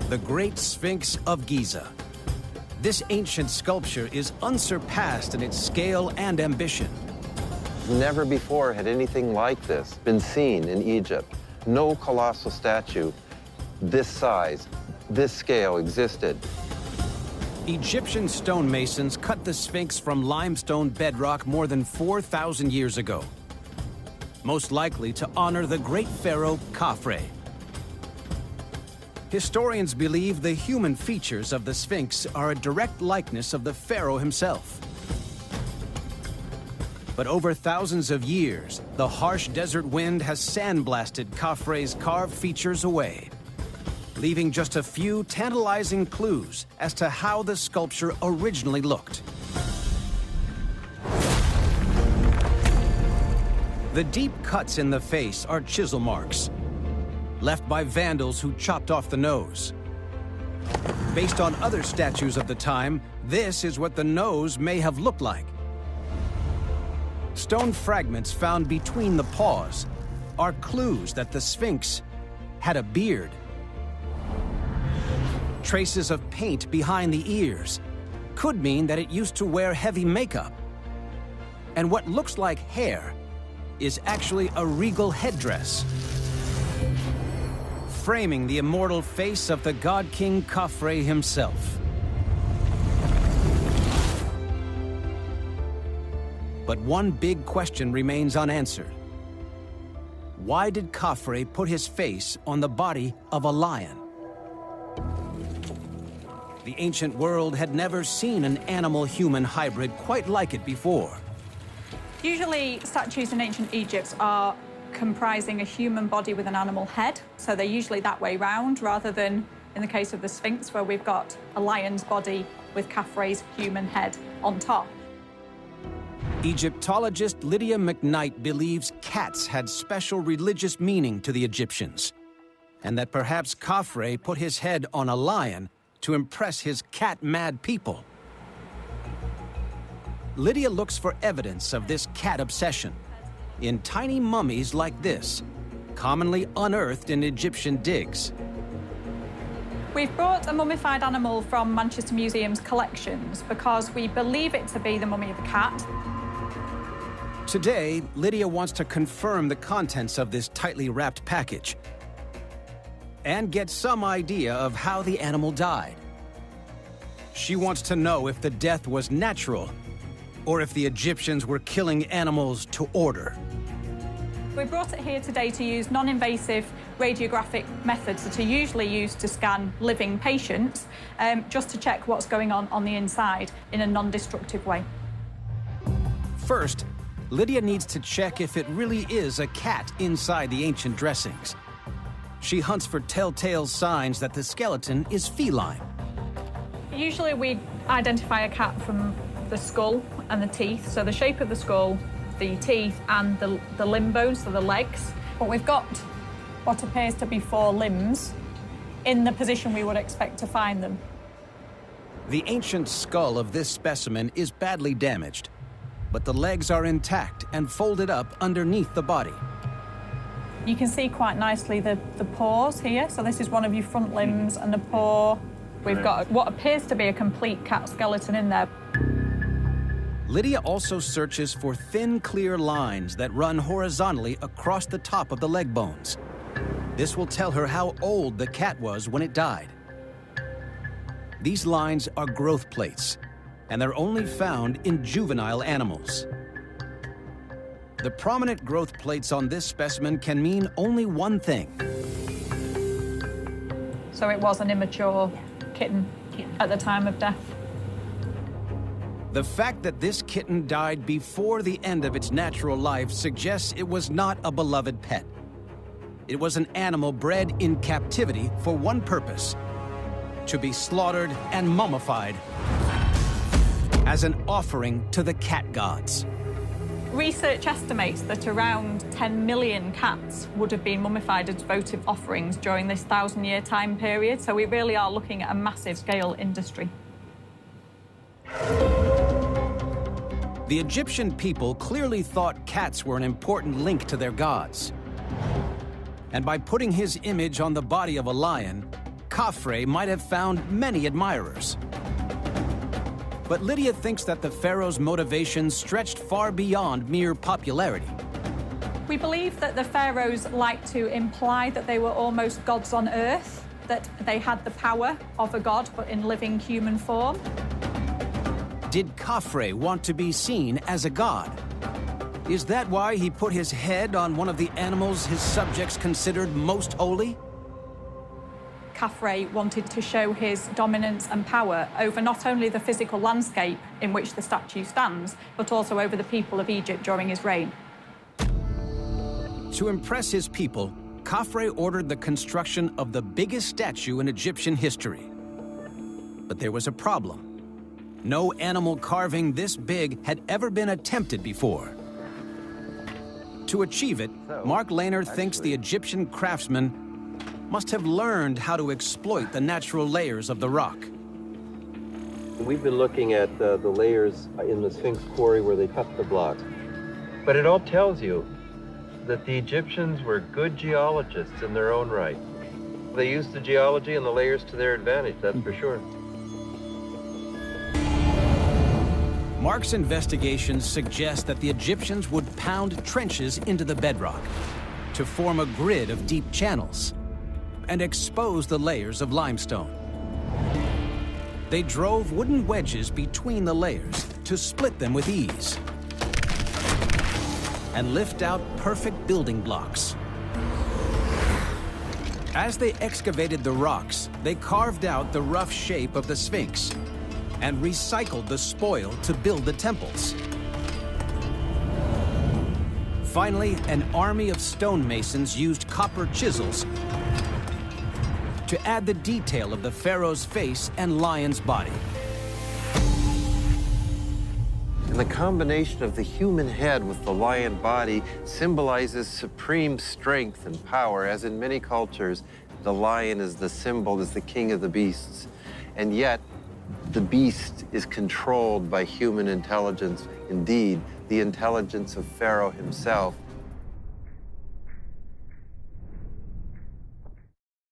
the Great Sphinx of Giza. This ancient sculpture is unsurpassed in its scale and ambition. Never before had anything like this been seen in Egypt. No colossal statue this size, this scale existed. Egyptian stonemasons cut the Sphinx from limestone bedrock more than 4,000 years ago, most likely to honor the great Pharaoh Khafre. Historians believe the human features of the Sphinx are a direct likeness of the pharaoh himself. But over thousands of years, the harsh desert wind has sandblasted Khafre's carved features away, leaving just a few tantalizing clues as to how the sculpture originally looked. The deep cuts in the face are chisel marks, left by vandals who chopped off the nose. Based on other statues of the time, this is what the nose may have looked like. Stone fragments found between the paws are clues that the Sphinx had a beard. Traces of paint behind the ears could mean that it used to wear heavy makeup. And what looks like hair is actually a regal headdress, framing the immortal face of the god king Khafre himself. But one big question remains unanswered. Why did Khafre put his face on the body of a lion? The ancient world had never seen an animal-human hybrid quite like it before. Usually, statues in ancient Egypt are comprising a human body with an animal head, so they're usually that way round, rather than in the case of the Sphinx, where we've got a lion's body with Khafre's human head on top. Egyptologist Lydia McKnight believes cats had special religious meaning to the Egyptians, and that perhaps Khafre put his head on a lion to impress his cat-mad people. Lydia looks for evidence of this cat obsession in tiny mummies like this, commonly unearthed in Egyptian digs. We've brought a mummified animal from Manchester Museum's collections because we believe it to be the mummy of a cat. Today, Lydia wants to confirm the contents of this tightly wrapped package and get some idea of how the animal died. She wants to know if the death was natural or if the Egyptians were killing animals to order. We brought it here today to use non-invasive radiographic methods that are usually used to scan living patients, just to check what's going on the inside in a non-destructive way. First, Lydia needs to check if it really is a cat inside the ancient dressings. She hunts for telltale signs that the skeleton is feline. Usually we identify a cat from the skull and the teeth, so the shape of the skull, the teeth, and the limb bones, so the legs. But we've got what appears to be 4 limbs in the position we would expect to find them. The ancient skull of this specimen is badly damaged, but the legs are intact and folded up underneath the body. You can see quite nicely the paws here. So this is one of your front limbs and the paw. We've got what appears to be a complete cat skeleton in there. Lydia also searches for thin, clear lines that run horizontally across the top of the leg bones. This will tell her how old the cat was when it died. These lines are growth plates, and they're only found in juvenile animals. The prominent growth plates on this specimen can mean only one thing. So it was an immature kitten at the time of death. The fact that this kitten died before the end of its natural life suggests it was not a beloved pet. It was an animal bred in captivity for one purpose: to be slaughtered and mummified as an offering to the cat gods. Research estimates that around 10 million cats would have been mummified as votive offerings during this 1,000-year time period, so we really are looking at a massive scale industry. The Egyptian people clearly thought cats were an important link to their gods. And by putting his image on the body of a lion, Khafre might have found many admirers. But Lydia thinks that the pharaoh's motivations stretched far beyond mere popularity. We believe that the pharaohs liked to imply that they were almost gods on earth, that they had the power of a god but in living human form. Did Khafre want to be seen as a god? Is that why he put his head on one of the animals his subjects considered most holy? Khafre wanted to show his dominance and power over not only the physical landscape in which the statue stands, but also over the people of Egypt during his reign. To impress his people, Khafre ordered the construction of the biggest statue in Egyptian history. But there was a problem. No animal carving this big had ever been attempted before. To achieve it, Mark Lehner thinks the Egyptian craftsmen must have learned how to exploit the natural layers of the rock. We've been looking at the layers in the Sphinx quarry where they cut the blocks. But it all tells you that the Egyptians were good geologists in their own right. They used the geology and the layers to their advantage, that's for sure. Mark's investigations suggest that the Egyptians would pound trenches into the bedrock to form a grid of deep channels and expose the layers of limestone. They drove wooden wedges between the layers to split them with ease and lift out perfect building blocks. As they excavated the rocks, they carved out the rough shape of the Sphinx and recycled the spoil to build the temples. Finally, an army of stonemasons used copper chisels to add the detail of the pharaoh's face and lion's body. And the combination of the human head with the lion body symbolizes supreme strength and power, as in many cultures, the lion is the symbol, is the king of the beasts. And yet, the beast is controlled by human intelligence. Indeed, the intelligence of Pharaoh himself